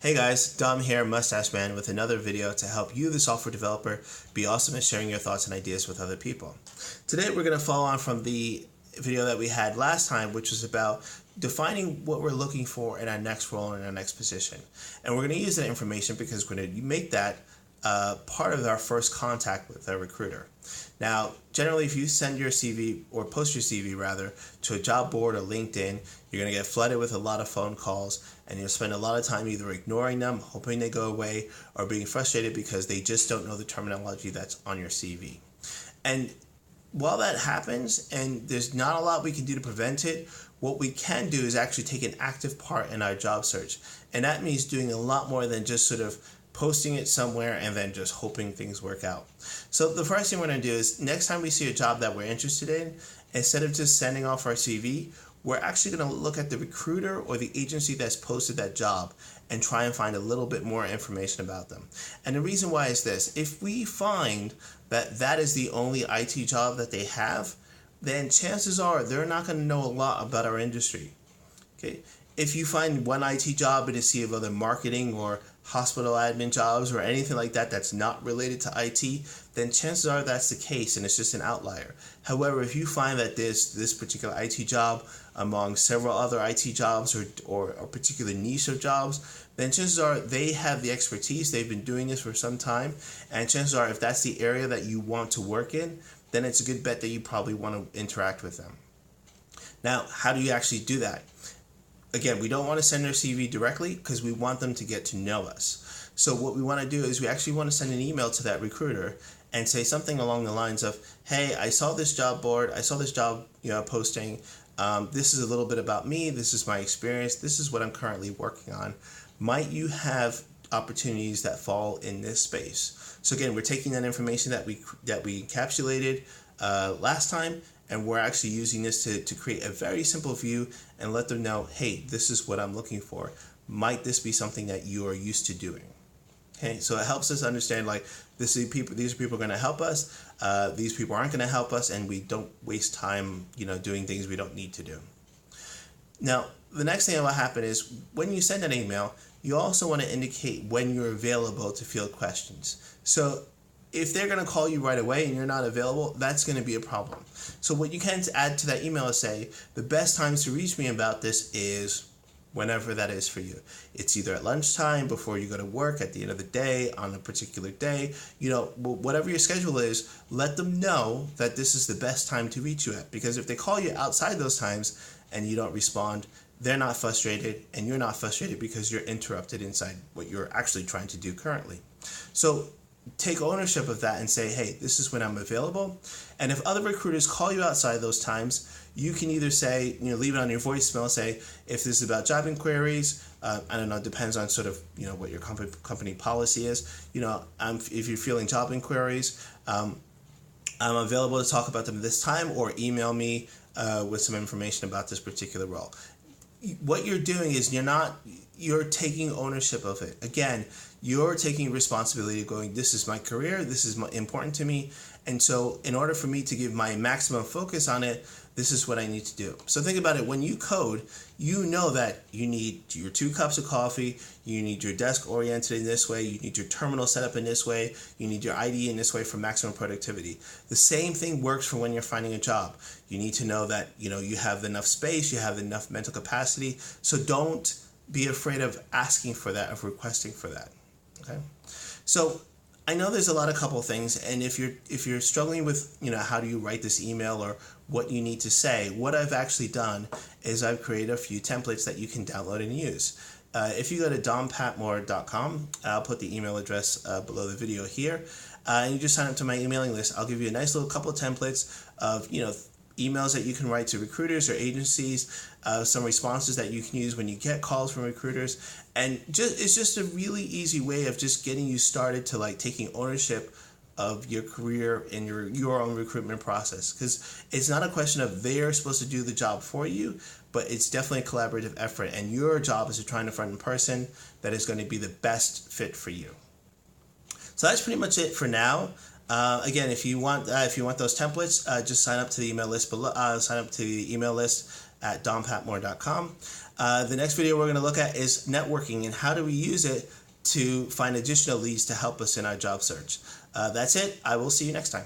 Hey guys, Dom here, Mustache Man, with another video to help you, the software developer, be awesome at sharing your thoughts and ideas with other people. Today we're going to follow on from the video that we had last time, which was about defining what we're looking for in our next role and our next position. And we're going to use that information because we're going to make that part of our first contact with a recruiter. Now, generally, if you send your CV, or post your CV rather, to a job board or LinkedIn, you're going to get flooded with a lot of phone calls, and you'll spend a lot of time either ignoring them, hoping they go away, or being frustrated because they just don't know the terminology that's on your CV. And while that happens, and there's not a lot we can do to prevent it, what we can do is actually take an active part in our job search. And that means doing a lot more than just sort of posting it somewhere and then just hoping things work out. So the first thing we're going to do is, next time we see a job that we're interested in, instead of just sending off our CV, we're actually going to look at the recruiter or the agency that's posted that job and try and find a little bit more information about them. And the reason why is this: if we find that that is the only IT job that they have, then chances are they're not going to know a lot about our industry. Okay? If you find one IT job and a sea of other marketing or hospital admin jobs or anything like that that's not related to IT, then chances are that's the case and it's just an outlier. However, if you find that there's this particular IT job among several other IT jobs or a particular niche of jobs, then chances are they have the expertise, they've been doing this for some time, and chances are if that's the area that you want to work in, then it's a good bet that you probably want to interact with them. Now, how do you actually do that? Again, we don't want to send their CV directly because we want them to get to know us. So what we want to do is we actually want to send an email to that recruiter and say something along the lines of, hey, I saw this job board, I saw this job posting, this is a little bit about me, this is my experience, this is what I'm currently working on. Might you have opportunities that fall in this space? So again, we're taking that information that we encapsulated last time, and we're actually using this to create a very simple view and let them know, hey, this is what I'm looking for. Might this be something that you are used to doing? Okay, so it helps us understand, like, these are people going to help us, these people aren't going to help us, and we don't waste time, doing things we don't need to do. Now, the next thing that will happen is when you send an email, you also want to indicate when you're available to field questions. So if they're going to call you right away and you're not available, that's going to be a problem. So what you can add to that email is say, the best times to reach me about this is whenever that is for you. It's either at lunchtime, before you go to work, at the end of the day, on a particular day, whatever your schedule is, let them know that this is the best time to reach you at. Because if they call you outside those times and you don't respond, they're not frustrated and you're not frustrated because you're interrupted inside what you're actually trying to do currently. So take ownership of that and say, hey, this is when I'm available. And if other recruiters call you outside those times, you can either say, leave it on your voicemail, say, if this is about job inquiries, I don't know, it depends on sort of, what your company policy is. If you're feeling job inquiries, I'm available to talk about them this time, or email me with some information about this particular role. What you're doing is you're taking ownership of it. Again, you're taking responsibility of going, this is my career, this is important to me, and so in order for me to give my maximum focus on it, this is what I need to do. So think about it. When you code, you know that you need your 2 cups of coffee, you need your desk oriented in this way, you need your terminal set up in this way, you need your IDE in this way for maximum productivity. The same thing works for when you're finding a job. You need to know that you have enough space, you have enough mental capacity, so don't be afraid of asking for that, of requesting for that. Okay? So I know there's a couple of things, and if you're struggling with how do you write this email or what you need to say, what I've actually done is I've created a few templates that you can download and use. If you go to dompatmore.com, I'll put the email address below the video here, and you just sign up to my emailing list. I'll give you a nice little couple of templates of emails that you can write to recruiters or agencies, some responses that you can use when you get calls from recruiters, and it's just a really easy way of just getting you started to taking ownership of your career and your own recruitment process. Because it's not a question of they're supposed to do the job for you, but it's definitely a collaborative effort, and your job is to try and find a person that is going to be the best fit for you. So that's pretty much it for now. Again, if you want those templates, just sign up to the email list below. Sign up to the email list at dompatmore.com. The next video we're going to look at is networking and how do we use it to find additional leads to help us in our job search. That's it. I will see you next time.